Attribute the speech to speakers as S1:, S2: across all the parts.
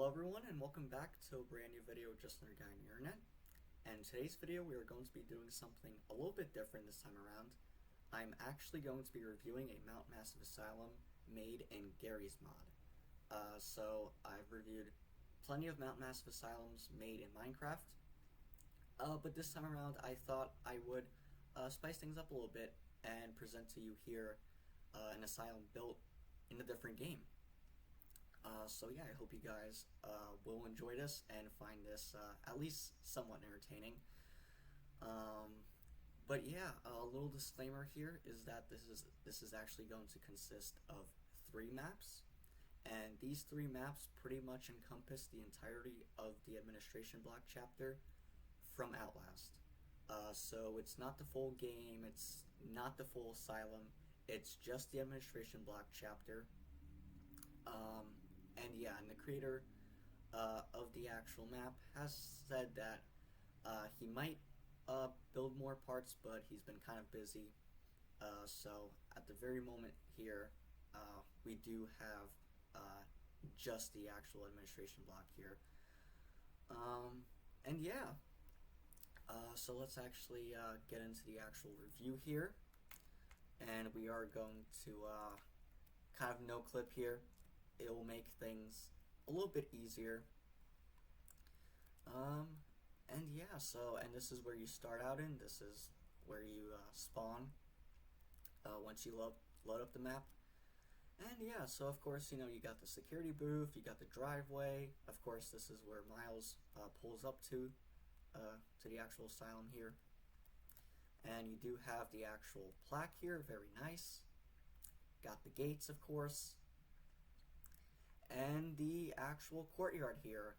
S1: Hello everyone and welcome back to a brand new video just another guy on the internet. And in today's video we are going to be doing something a little bit different this time around. I'm actually going to be reviewing a Mount Massive Asylum made in Garry's mod. So I've reviewed plenty of Mount Massive Asylums made in Minecraft, but this time around I thought I would spice things up a little bit and present to you here an asylum built in a different game. So yeah, I hope you guys will enjoy this and find this at least somewhat entertaining. But yeah, a little disclaimer here is that this is actually going to consist of 3 maps, and these 3 maps pretty much encompass the entirety of the administration block chapter from Outlast. So it's not the full game, it's not the full asylum, it's just the administration block chapter. And yeah, and the creator of the actual map has said that he might build more parts, but he's been kind of busy. So at the very moment here, we do have just the actual administration block here. And yeah, so let's actually get into the actual review here. And we are going to kind of no clip here. It will make things a little bit easier. And yeah, and this is where you start out in. This is where you spawn once you load up the map. And yeah, so of course, you got the security booth, you got the driveway. Of course, this is where Miles pulls up to the actual asylum here. And you do have the actual plaque here, very nice. Got the gates, of course. And the actual courtyard here.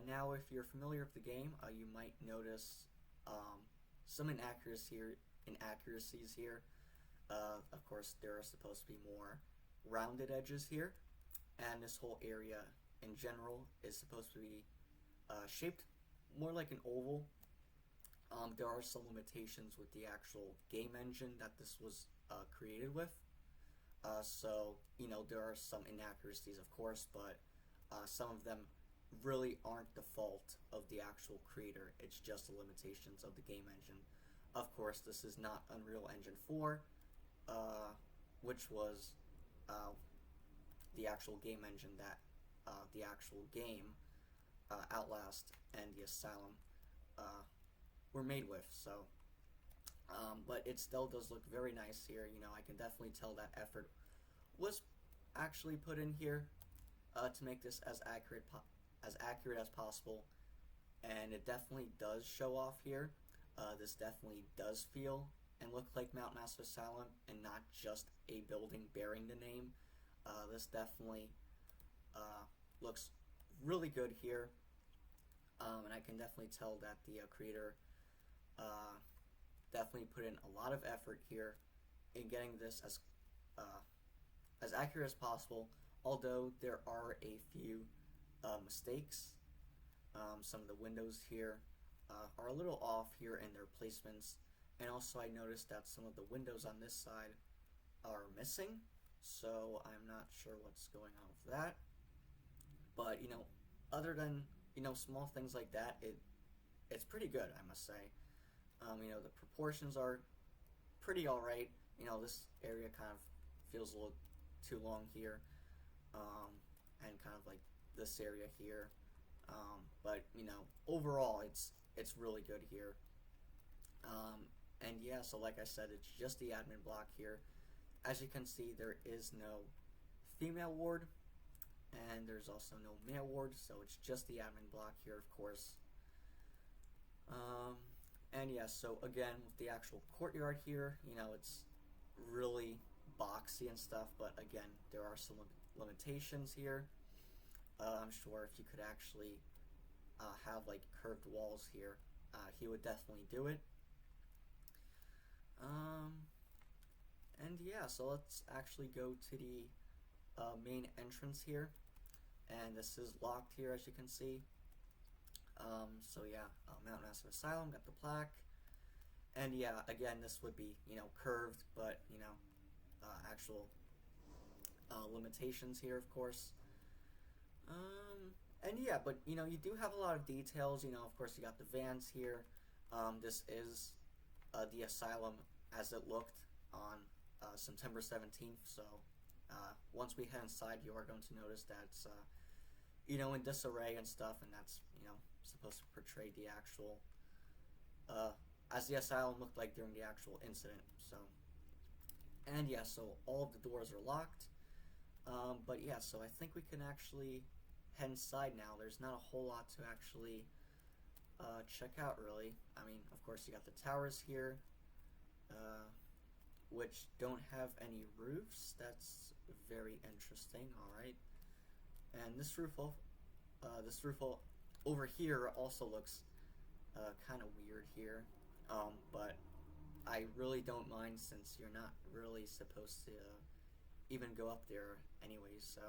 S1: Now, if you're familiar with the game, you might notice some inaccuracies here. Of course, there are supposed to be more rounded edges here, and this whole area in general is supposed to be shaped more like an oval. There are some limitations with the actual game engine that this was created with. So, there are some inaccuracies, of course, but some of them really aren't the fault of the actual creator. It's just the limitations of the game engine. Of course, this is not Unreal Engine 4, which was the actual game engine that the actual game, Outlast and the Asylum, were made with. So, but it still does look very nice here. I can definitely tell that effort was actually put in here to make this as accurate as possible, and it definitely does show off here. This definitely does feel and look like Mount Massive Asylum and not just a building bearing the name. This definitely looks really good here, and I can definitely tell that the creator definitely put in a lot of effort here in getting this as accurate as possible, although there are a few mistakes. Some of the windows here are a little off here in their placements, and also I noticed that some of the windows on this side are missing, so I'm not sure what's going on with that. But other than small things like that, it's pretty good, I must say. The proportions are pretty alright. This area kind of feels a little too long here, and kind of like this area here. But overall, it's really good here. And yeah, so like I said, it's just the admin block here. As you can see, there is no female ward, and there's also no male ward, so it's just the admin block here, of course. And yeah, so again, with the actual courtyard here, it's really boxy and stuff, but again, there are some limitations here. I'm sure if you could actually have like curved walls here, he would definitely do it. And yeah, so let's actually go to the main entrance here, and this is locked here, as you can see. So yeah, Mount Massive Asylum, got the plaque, and yeah, again, this would be curved, but actual limitations here, of course. And yeah, but you know, you do have a lot of details. You know, of course, you got the vans here. This is the asylum as it looked on September 17th. So once we head inside, you are going to notice that it's you know, in disarray and stuff, and that's, you know, supposed to portray the actual as the asylum looked like during the actual incident. So, and yeah, so all of the doors are locked. But yeah, so I think we can actually head inside now. There's not a whole lot to actually check out, really. I mean, of course, you got the towers here, which don't have any roofs. That's very interesting. All right, and this roof over here also looks kind of weird here. But I really don't mind since you're not really supposed to even go up there anyways. So,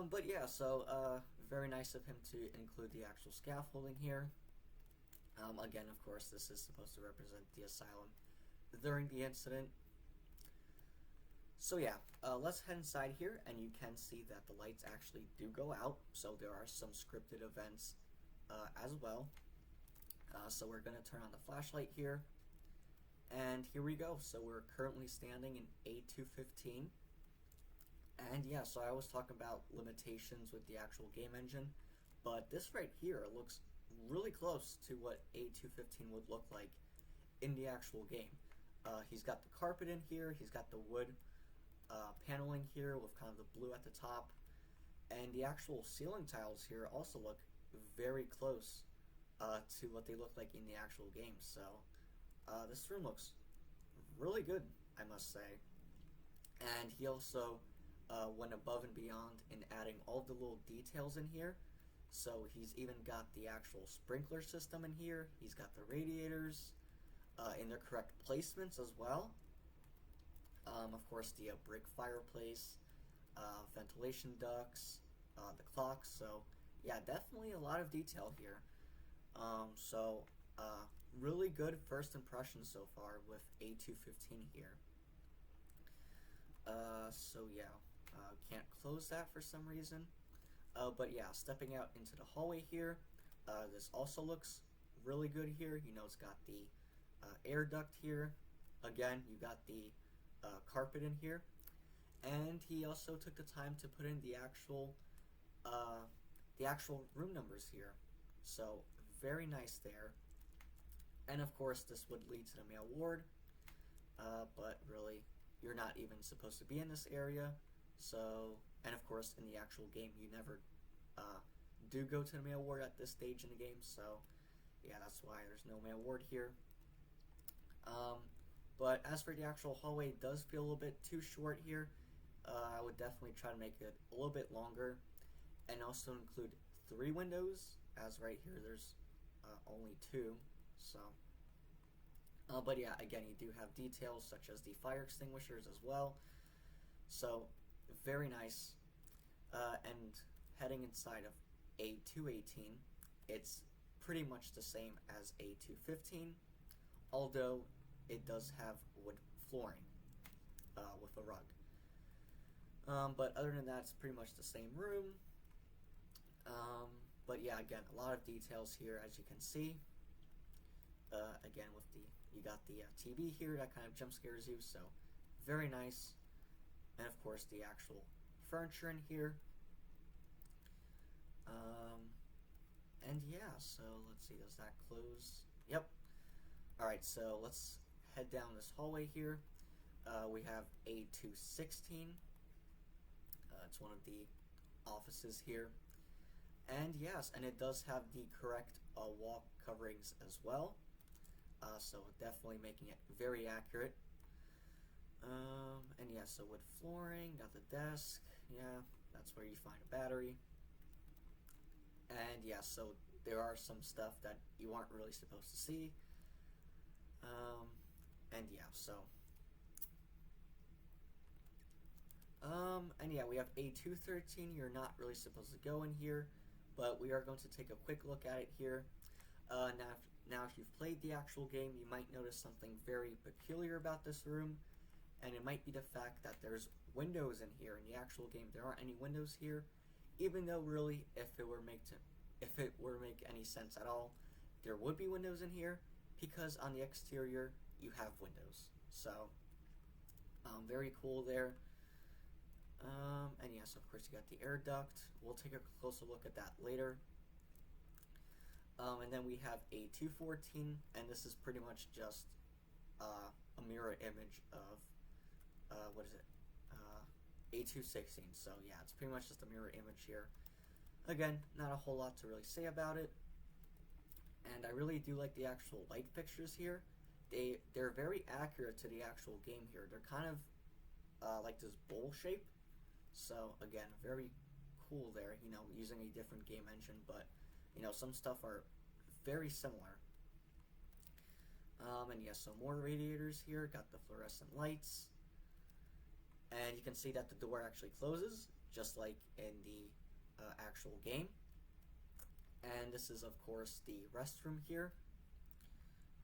S1: but yeah, so very nice of him to include the actual scaffolding here. Again, of course, this is supposed to represent the asylum during the incident. So yeah, let's head inside here, and you can see that the lights actually do go out. So there are some scripted events as well. So we're going to turn on the flashlight here. And here we go. So we're currently standing in A215. And yeah, so I was talking about limitations with the actual game engine. But this right here looks really close to what A215 would look like in the actual game. He's got the carpet in here. He's got the wood paneling here with kind of the blue at the top. And the actual ceiling tiles here also look very close to what they look like in the actual game. So this room looks really good, I must say. And he also went above and beyond in adding all the little details in here. So he's even got the actual sprinkler system in here. He's got the radiators in their correct placements as well. Of course, the brick fireplace, ventilation ducts, the clock. So yeah, definitely a lot of detail here. So really good first impression so far with A215 here. So yeah, can't close that for some reason. But yeah, stepping out into the hallway here, this also looks really good here. You know, it's got the air duct here. Again, you got the carpet in here. And he also took the time to put in the actual room numbers here. So very nice there. And of course, this would lead to the male ward. But really, you're not even supposed to be in this area. So, and of course, in the actual game, you never do go to the male ward at this stage in the game. So, yeah, that's why there's no male ward here. But as for the actual hallway, it does feel a little bit too short here. I would definitely try to make it a little bit longer, and also include 3 windows, as right here there's only 2. So, but yeah, again, you do have details such as the fire extinguishers as well. So, very nice. And heading inside of A218, it's pretty much the same as A215, although it does have wood flooring with a rug. But other than that, it's pretty much the same room. But yeah, again, a lot of details here, as you can see. Again, with you got the TV here that kind of jump scares you, so very nice. And of course, the actual furniture in here. And yeah, so let's see, does that close? Yep. Alright, so let's head down this hallway here. We have A216. It's one of the offices here. And yes, and it does have the correct wall coverings as well. So definitely making it very accurate. And yeah, so wood flooring, got the desk. Yeah, that's where you find a battery. And yeah, so there are some stuff that you aren't really supposed to see. And yeah, so and yeah, we have A213. You're not really supposed to go in here, but we are going to take a quick look at it here. Now if you've played the actual game, you might notice something very peculiar about this room, and it might be the fact that there's windows in here. In the actual game, there aren't any windows here, even though really, if it were make any sense at all, there would be windows in here, because on the exterior you have windows. So very cool there. And yes, of course, you got the air duct. We'll take a closer look at that later. And then we have a 214, and this is pretty much just a mirror image of what is it? A216. So yeah, it's pretty much just a mirror image here. Again, not a whole lot to really say about it. And I really do like the actual light fixtures here. They're very accurate to the actual game here. They're kind of like this bowl shape. So again, very cool there, you know, using a different game engine, but you know, some stuff are very similar. And yes, so more radiators here, got the fluorescent lights. And you can see that the door actually closes, just like in the actual game. And this is, of course, the restroom here.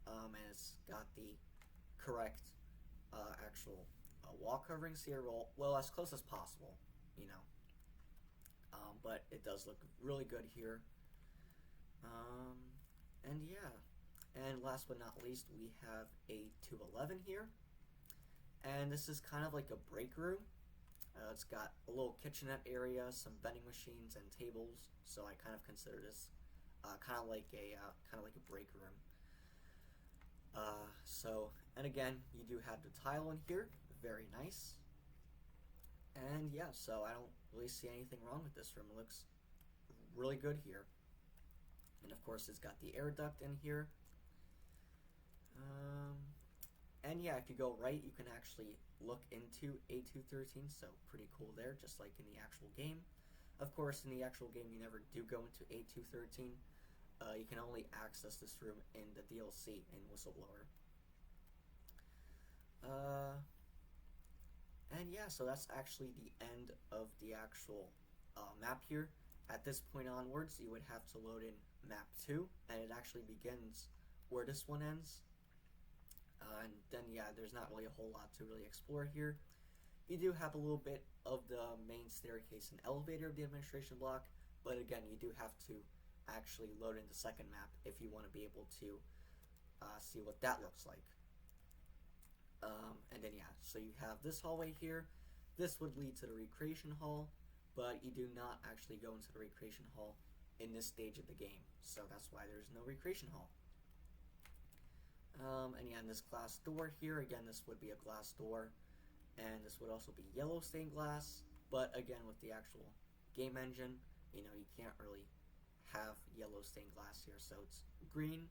S1: And it's got the correct actual wall coverings here, well, as close as possible, you know. But it does look really good here. And yeah. And last but not least, we have a 211 here. And this is kind of like a break room. It's got a little kitchenette area, some vending machines and tables. So I kind of consider this kind of like a break room. And again, you do have the tile in here, very nice. And yeah, so I don't really see anything wrong with this room. It looks really good here. And of course, it's got the air duct in here. And yeah, if you go right, you can actually look into A213, so pretty cool there, just like in the actual game. Of course, in the actual game, you never do go into A213. You can only access this room in the DLC in Whistleblower. And yeah, so that's actually the end of the actual map here. At this point onwards, you would have to load in map 2, and it actually begins where this one ends. And then yeah, there's not really a whole lot to really explore here. You do have a little bit of the main staircase and elevator of the administration block, but again, you do have to actually load in the second map if you want to be able to see what that looks like. And then yeah, so you have this hallway here. This would lead to the recreation hall, but you do not actually go into the recreation hall in this stage of the game, so that's why there's no recreation hall. And yeah, and this glass door here, again, this would be a glass door, and this would also be yellow stained glass, but again, with the actual game engine, you know, you can't really have yellow stained glass here, so it's green.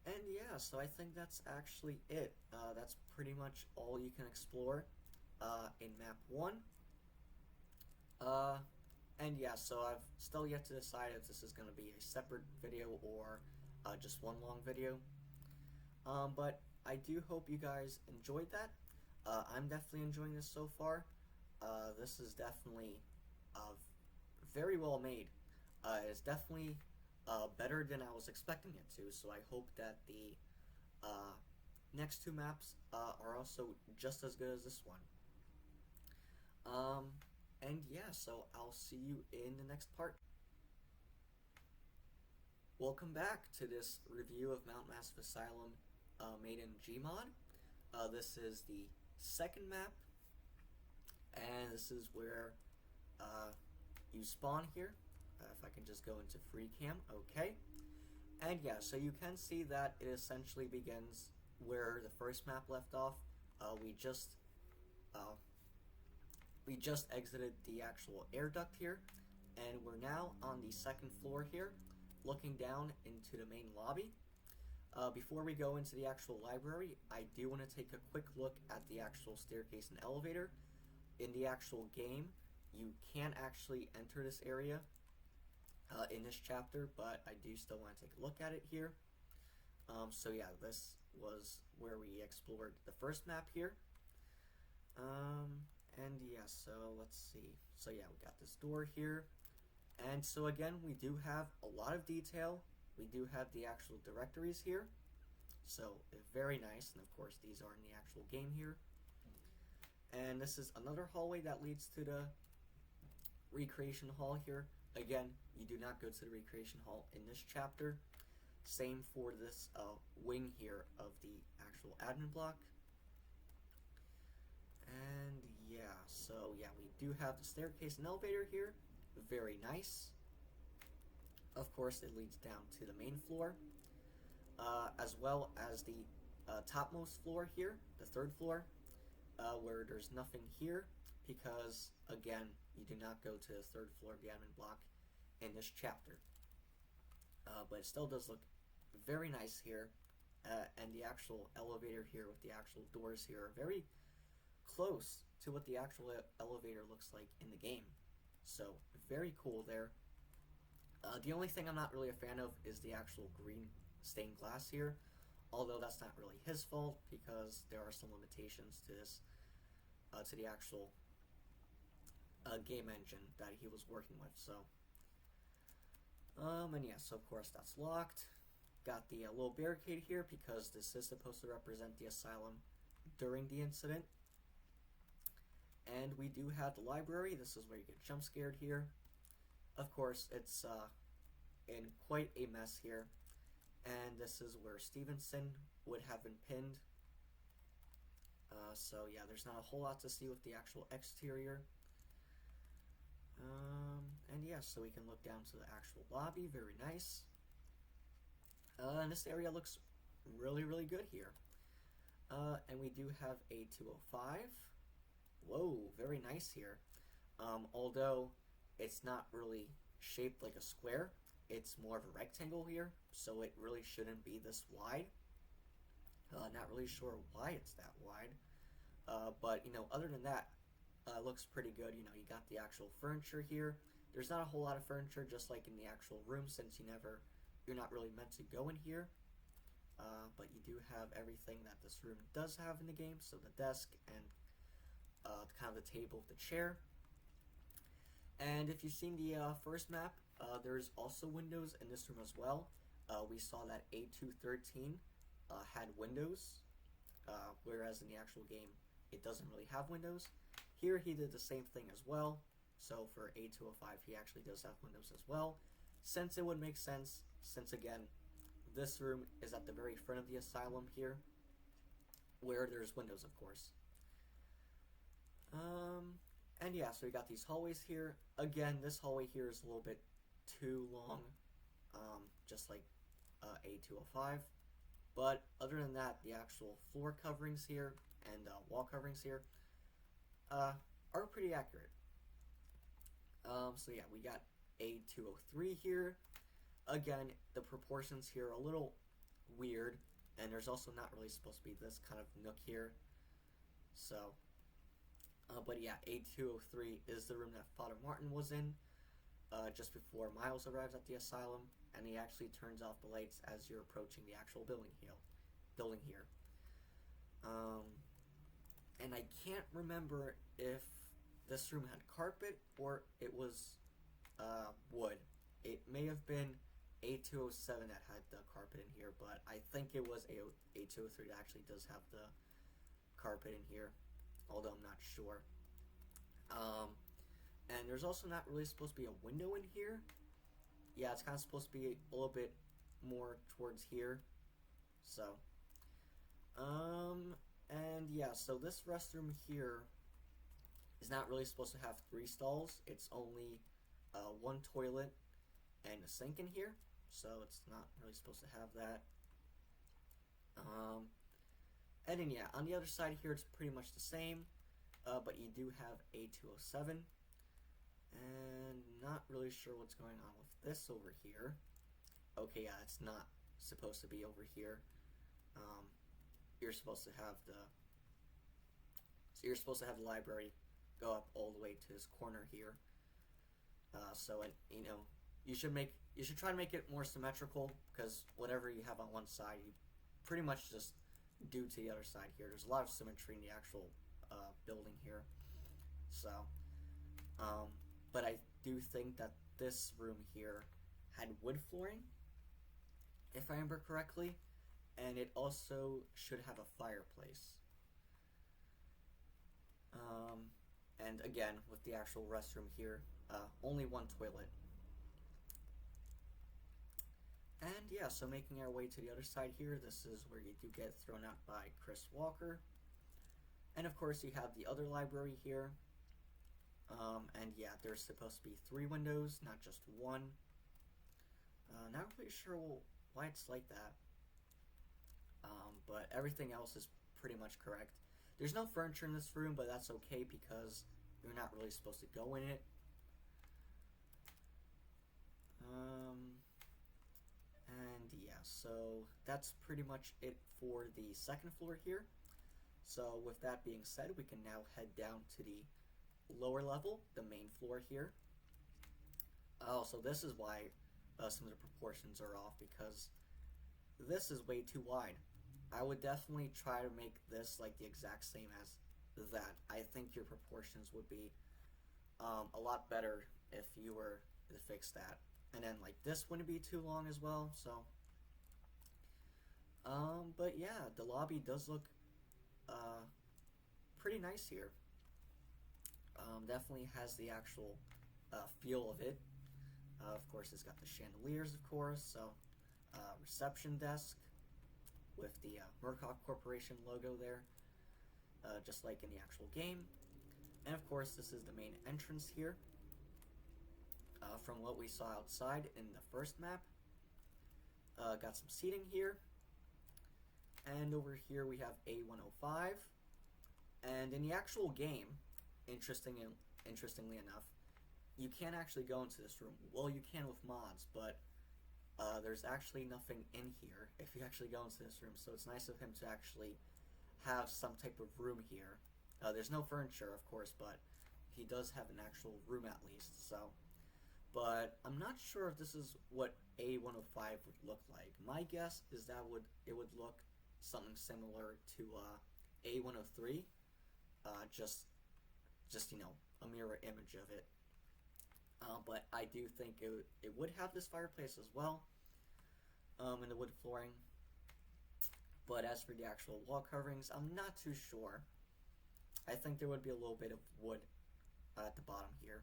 S1: And yeah, so I think that's actually it. That's pretty much all you can explore in map 1. And yeah, so I've still yet to decide if this is going to be a separate video or just one long video. But I do hope you guys enjoyed that. I'm definitely enjoying this so far. This is definitely very well made. It's definitely better than I was expecting it to, so I hope that the next 2 maps are also just as good as this one. And yeah, so I'll see you in the next part. Welcome back to this review of Mount Massive Asylum made in Gmod. This is the second map, and this is where you spawn here. If I can just go into free cam, okay. And yeah, so you can see that it essentially begins where the first map left off. We just exited the actual air duct here, and we're now on the second floor here, looking down into the main lobby. Before we go into the actual library, I do want to take a quick look at the actual staircase and elevator. In the actual game, you can't actually enter this area in this chapter, but I do still want to take a look at it here. So yeah, this was where we explored the first map here. And yeah, so let's see. So yeah, we got this door here. And so again, we do have a lot of detail. We do have the actual directories here. So very nice. And of course, these are in the actual game here. And this is another hallway that leads to the recreation hall here. Again, you do not go to the recreation hall in this chapter. Same for this wing here of the actual admin block. And yeah, so yeah, we do have the staircase and elevator here. Very nice. Of course, it leads down to the main floor, as well as the topmost floor here, the third floor, where there's nothing here because, again, you do not go to the third floor of the admin block in this chapter. But it still does look very nice here, and the actual elevator here with the actual doors here are very close to what the actual elevator looks like in the game. So, very cool there. The only thing I'm not really a fan of is the actual green stained glass here, although that's not really his fault because there are some limitations to this, to the actual game engine that he was working with. So, and yeah, so of course that's locked. Got the little barricade here because this is supposed to represent the asylum during the incident. And we do have the library. This is where you get jump scared here. Of course, it's in quite a mess here. And this is where Stevenson would have been pinned. So yeah, there's not a whole lot to see with the actual exterior. And yeah, so we can look down to the actual lobby. Very nice. And this area looks really, really good here. And we do have a 205. Whoa, very nice here. Although it's not really shaped like a square, it's more of a rectangle here, so it really shouldn't be this wide. Not really sure why it's that wide. But, you know, other than that, it looks pretty good. You know, you got the actual furniture here. There's not a whole lot of furniture, just like in the actual room, since you're not really meant to go in here. But you do have everything that this room does have in the game, so the desk and kind of the table with the chair. And if you've seen the first map, there's also windows in this room as well. We saw that A213 had windows, whereas in the actual game it doesn't really have windows. Here he did the same thing as well, so for A205 he actually does have windows as well, since it would make sense, since again this room is at the very front of the asylum here, where there's windows of course. And yeah, so we got these hallways here. Again, this hallway here is a little bit too long, just like A205. But other than that, the actual floor coverings here and wall coverings here are pretty accurate. So yeah, we got A203 here. Again, the proportions here are a little weird, and there's also not really supposed to be this kind of nook here. So, but yeah, A203 is the room that Father Martin was in just before Miles arrives at the asylum, and he actually turns off the lights as you're approaching the actual building here. And I can't remember if this room had carpet or it was wood. It may have been A207 that had the carpet in here, but I think it was A203 that actually does have the carpet in here, although I'm not sure. And there's also not really supposed to be a window in here. Yeah, it's kind of supposed to be a little bit more towards here. So, and yeah, so this restroom here is not really supposed to have 3 stalls. It's only 1 toilet and a sink in here, so it's not really supposed to have that. And then yeah, on the other side here, it's pretty much the same, but you do have A207, and not really sure what's going on with this over here. Okay, yeah, it's not supposed to be over here. You're supposed to have the library go up all the way to this corner here. So, and you know, you should try to make it more symmetrical, because whatever you have on one side, you pretty much just do to the other side here. There's a lot of symmetry in the actual building here. So, but I do think that this room here had wood flooring, if I remember correctly, and it also should have a fireplace. And again, with the actual restroom here, only one toilet. And yeah, so making our way to the other side here, this is where you do get thrown out by Chris Walker. And of course you have the other library here. And yeah, there's supposed to be 3 windows, not just one. Not really sure why it's like that. But everything else is pretty much correct. There's no furniture in this room, but that's okay because you're not really supposed to go in it. And yeah, so that's pretty much it for the second floor here. So with that being said, we can now head down to the lower level, the main floor here. Oh, so this is why some of the proportions are off, because this is way too wide. I would definitely try to make this like the exact same as that. I think your proportions would be a lot better if you were to fix that. And then like this wouldn't be too long as well, so but yeah, the lobby does look pretty nice here. Definitely has the actual feel of it. Of course, it's got the chandeliers, of course, so reception desk with the Murkoff Corporation logo there, just like in the actual game. And of course, this is the main entrance here. From what we saw outside in the first map. Got some seating here. And over here we have A105. And in the actual game, interestingly enough, you can't actually go into this room. Well, you can with mods, but there's actually nothing in here if you actually go into this room. So it's nice of him to actually have some type of room here. There's no furniture, of course, but he does have an actual room at least. So, but I'm not sure if this is what A105 would look like. My guess is that it would look something similar to A103, just you know, a mirror image of it. But I do think it would have this fireplace as well, and the wood flooring. But as for the actual wall coverings, I'm not too sure. I think there would be a little bit of wood at the bottom here.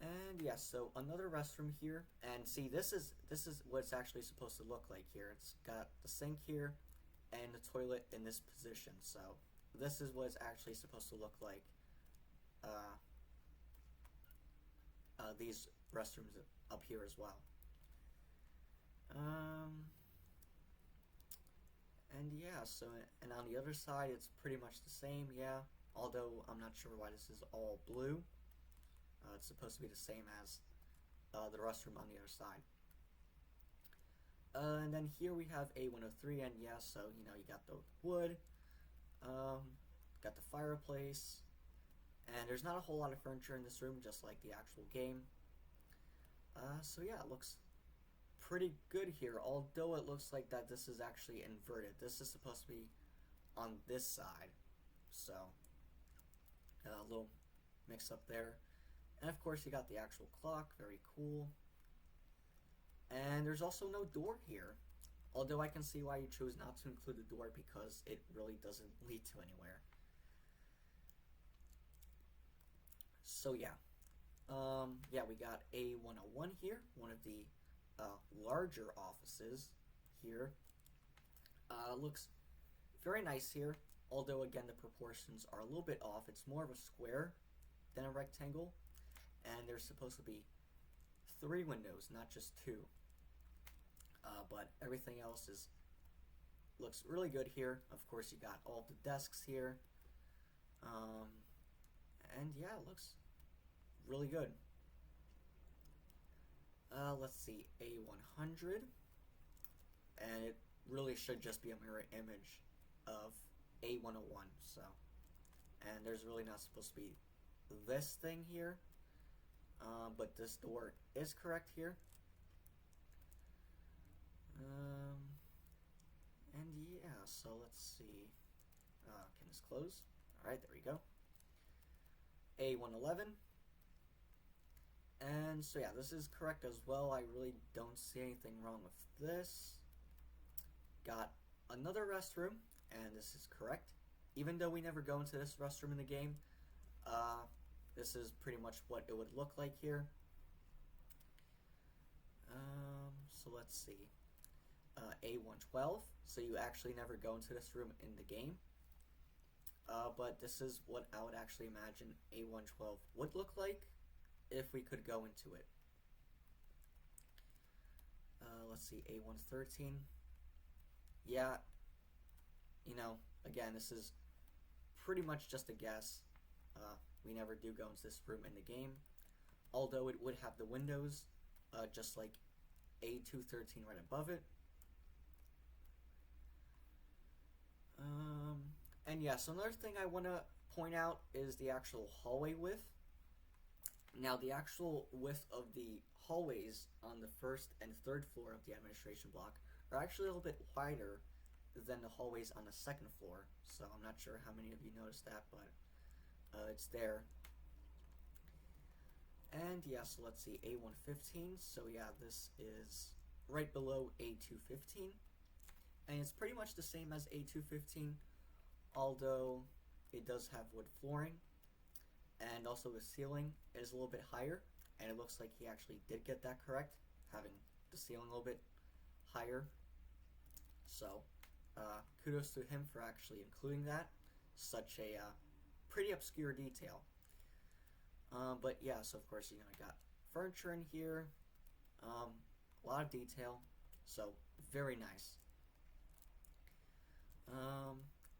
S1: And yeah, so another restroom here, and see, this is what it's actually supposed to look like here. It's got the sink here and the toilet in this position. So this is what it's actually supposed to look like. These restrooms up here as well. And yeah, so, and on the other side it's pretty much the same, yeah, although I'm not sure why this is all blue. It's supposed to be the same as the restroom on the other side. And then here we have A103, and yeah, so, you know, you got the wood, got the fireplace, and there's not a whole lot of furniture in this room, just like the actual game. So yeah, it looks pretty good here, although it looks like that this is actually inverted. This is supposed to be on this side, so a little mix up there. And of course you got the actual clock, very cool. And there's also no door here, although I can see why you chose not to include the door, because it really doesn't lead to anywhere. So yeah, yeah, we got A101 here, one of the larger offices here. Looks very nice here, although again the proportions are a little bit off. It's more of a square than a rectangle, and there's supposed to be 3 windows, not just 2. But everything else looks really good here. Of course, you got all the desks here, and yeah, it looks really good. Let's see, A100, and it really should just be a mirror image of A101. So, and there's really not supposed to be this thing here, but this door is correct here. And yeah, so let's see. Can this close? Alright, there we go. A111. And so yeah, this is correct as well. I really don't see anything wrong with this. Got another restroom, and this is correct. even though we never go into this restroom in the game, this is pretty much what it would look like here. So let's see. A112, so you actually never go into this room in the game. But this is what I would actually imagine A112 would look like if we could go into it. Let's see, A113. Yeah, you know, again, this is pretty much just a guess. We never do go into this room in the game, although it would have the windows, just like A213 right above it. And yeah, so another thing I want to point out is the actual hallway width. Now, the actual width of the hallways on the first and third floor of the administration block are actually a little bit wider than the hallways on the second floor. So I'm not sure how many of you noticed that, but it's there. And yeah, so let's see, A115. So yeah, this is right below A215. And it's pretty much the same as A215, although it does have wood flooring. And also the ceiling is a little bit higher. And it looks like he actually did get that correct, having the ceiling a little bit higher. So, kudos to him for actually including that. Such a pretty obscure detail. But yeah, so of course, you know, I got furniture in here. A lot of detail. So, very nice.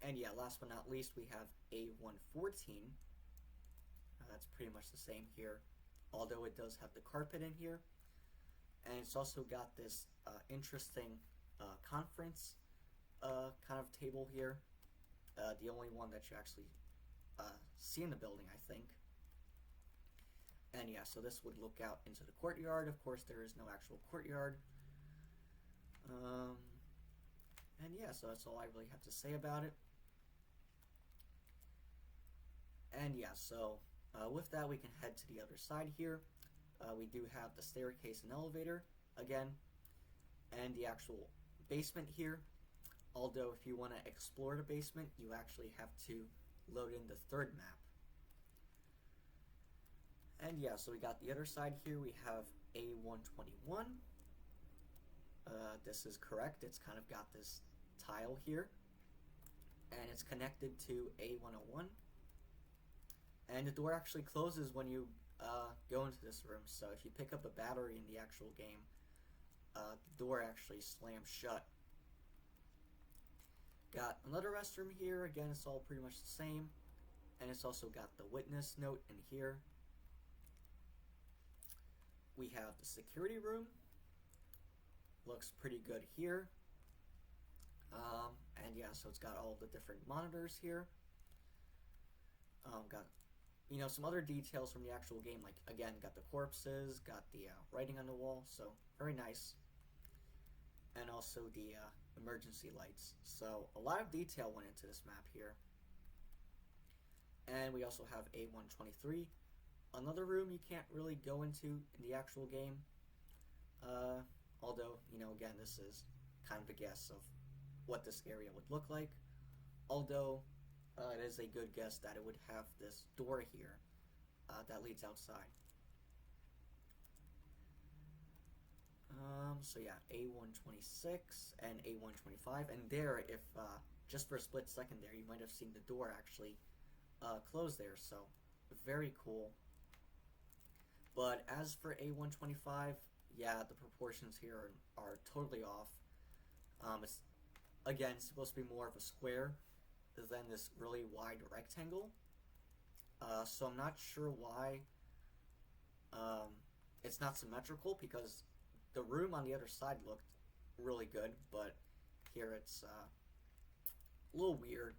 S1: And yeah, last but not least, we have A114. That's pretty much the same here, although it does have the carpet in here. And it's also got this interesting conference kind of table here. The only one that you actually see in the building, I think. And yeah, so this would look out into the courtyard. Of course, there is no actual courtyard. And yeah, so that's all I really have to say about it. And yeah, so with that, we can head to the other side here. We do have the staircase and elevator again, and the actual basement here. Although if you want to explore the basement, you actually have to load in the third map. And yeah, so we got the other side here. We have A121. This is correct. It's kind of got this tile here, and it's connected to A101. And the door actually closes when you go into this room. So if you pick up a battery in the actual game, the door actually slams shut. Got another restroom here. Again, it's all pretty much the same. And it's also got the witness note in here. We have the security room. Looks pretty good here. And yeah, so it's got all the different monitors here. Got, you know, some other details from the actual game, like, again, got the corpses, got the writing on the wall, so very nice. And also the emergency lights. So a lot of detail went into this map here. And we also have A123, another room you can't really go into in the actual game. Although, you know, again, this is kind of a guess of what this area would look like. Although, it is a good guess that it would have this door here that leads outside. So yeah, A126 and A125. And there, if just for a split second there, you might have seen the door actually close there. So, very cool. But as for A125, yeah, the proportions here are totally off. It's, again, supposed to be more of a square than this really wide rectangle. So I'm not sure why it's not symmetrical, because the room on the other side looked really good, but here it's a little weird.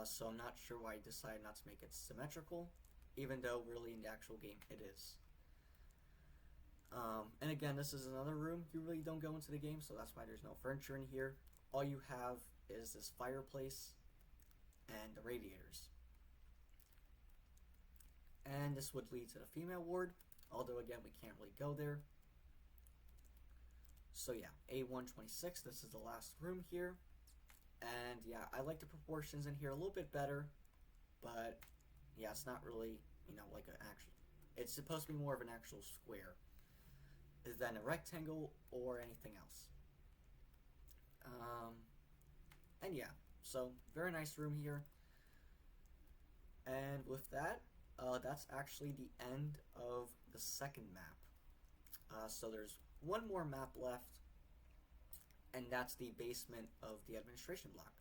S1: So I'm not sure why I decided not to make it symmetrical, even though really in the actual game it is. And again, this is another room you really don't go into the game, so that's why there's no furniture in here. All you have is this fireplace and the radiators. And this would lead to the female ward, although again, we can't really go there. So yeah, A126, this is the last room here. And yeah, I like the proportions in here a little bit better, but yeah, it's not really, like an actual, it's supposed to be more of an actual square than a rectangle or anything else. And yeah, so very nice room here. And with that, that's actually the end of the second map. So there's one more map left, and that's the basement of the administration block.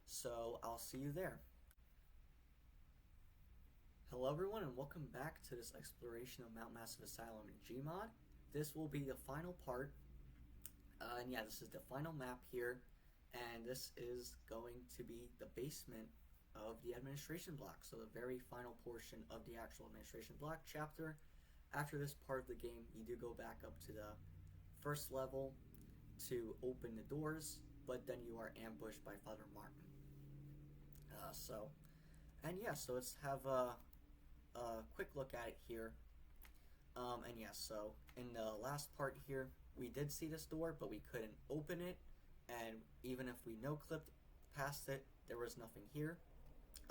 S1: So I'll see you there. Hello everyone, and welcome back to this exploration of Mount Massive Asylum in Gmod. This will be the final part, and yeah, this is the final map here, and this is going to be the basement of the administration block, so the very final portion of the actual administration block chapter. After this part of the game, you do go back up to the first level to open the doors, but then you are ambushed by Father Martin. And yeah, so let's have a quick look at it here. And yeah, so in the last part here, we did see this door, but we couldn't open it, and even if we no-clipped past it, there was nothing here.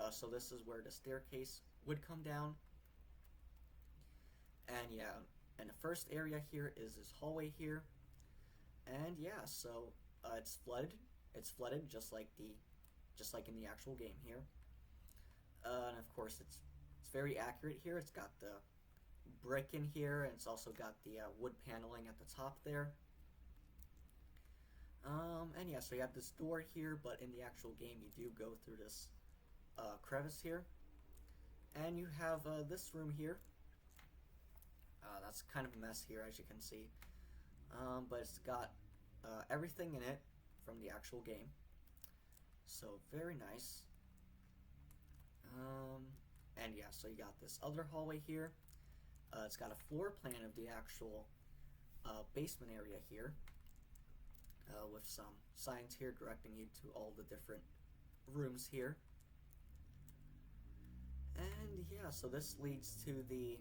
S1: So this is where the staircase would come down. And yeah, and the first area here is this hallway here. And yeah, so it's flooded. It's flooded just like in the actual game here. And of course, it's very accurate here. It's got the brick in here, and it's also got the wood paneling at the top there. And yeah, so you have this door here, but in the actual game, you do go through this crevice here, and you have this room here. That's kind of a mess here, as you can see, but it's got everything in it from the actual game, so very nice. And yeah, so you got this other hallway here. It's got a floor plan of the actual basement area here, with some signs here directing you to all the different rooms here. And yeah, so this leads to the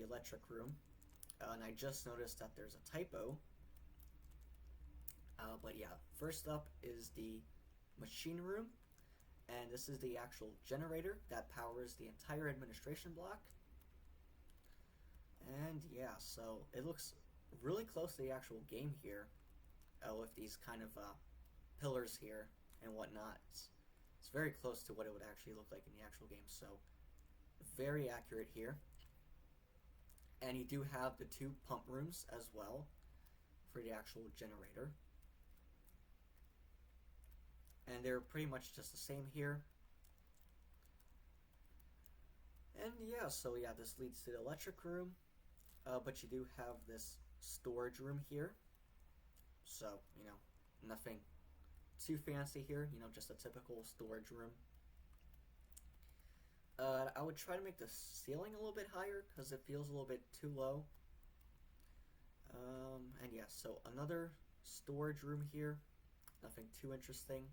S1: electric room. And I just noticed that there's a typo. But yeah, first up is the machine room, and this is the actual generator that powers the entire administration block. And yeah, so it looks really close to the actual game here, with these kind of pillars here and whatnot. It's very close to what it would actually look like in the actual game, so very accurate here. And you do have the two pump rooms as well for the actual generator. And they're pretty much just the same here. And yeah, so yeah, this leads to the electric room. But you do have this storage room here. So, nothing too fancy here, just a typical storage room. I would try to make the ceiling a little bit higher because it feels a little bit too low. And yeah, so another storage room here. Nothing too interesting.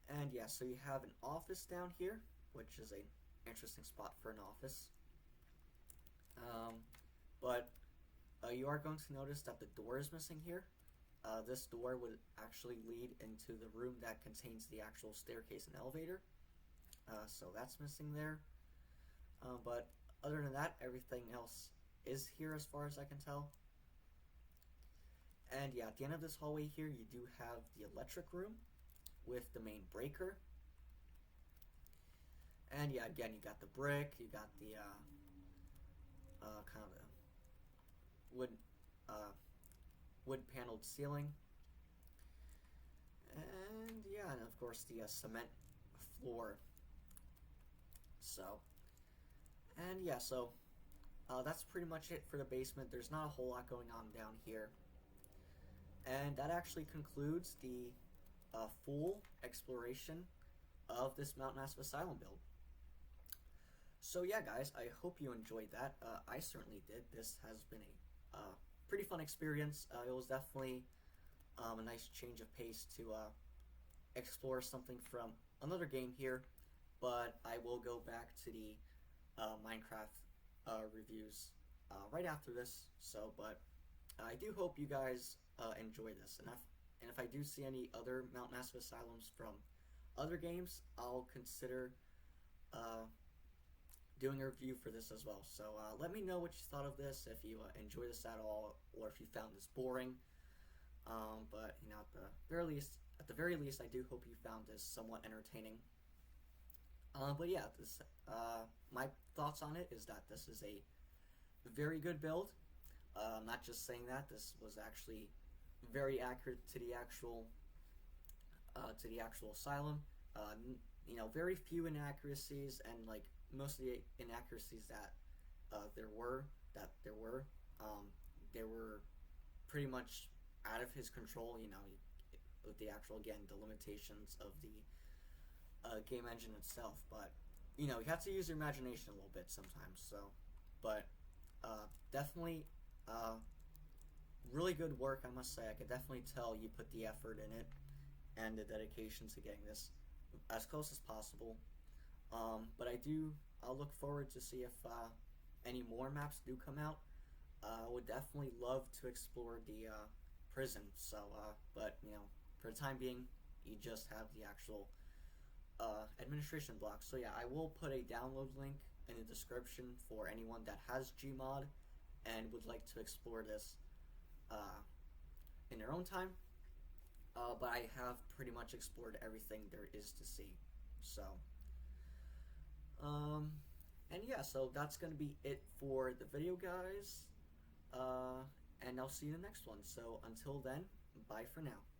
S1: And yeah, so you have an office down here, which is an interesting spot for an office. But you are going to notice that the door is missing here. This door would actually lead into the room that contains the actual staircase and elevator. So that's missing there. But other than that, everything else is here as far as I can tell. And yeah, at the end of this hallway here, you do have the electric room with the main breaker. And yeah, again, you got the brick, you got the kind of wood paneled ceiling, and yeah, and of course the cement floor. So, and yeah, so that's pretty much it for the basement. There's not a whole lot going on down here, and that actually concludes the full exploration of this Mount Massive Asylum build. So yeah, guys, I hope you enjoyed that. I certainly did. This has been a pretty fun experience. It was definitely a nice change of pace to explore something from another game here, but I will go back to the Minecraft reviews right after this. So, but I do hope you guys enjoy this, and and if I do see any other Mount Massive Asylums from other games, I'll consider uh, doing a review for this as well. So let me know what you thought of this, if you enjoyed this at all, or if you found this boring. But you know, at the very least, I do hope you found this somewhat entertaining. But yeah, my thoughts on it is that this is a very good build. I'm not just saying that. This was actually very accurate to the actual asylum. You know, very few inaccuracies, and like most of the inaccuracies that there were, they were pretty much out of his control. You know, with the actual, again, the limitations of the game engine itself. But you know, you have to use your imagination a little bit sometimes. So, but definitely really good work, I must say. I could definitely tell you put the effort in it and the dedication to getting this as close as possible. But I'll look forward to see if any more maps do come out. I would definitely love to explore the prison. So, but you know, for the time being, you just have the actual administration block. So yeah, I will put a download link in the description for anyone that has Gmod and would like to explore this in their own time. But I have pretty much explored everything there is to see. So, and yeah, so that's going to be it for the video, guys. And I'll see you in the next one. So until then, bye for now.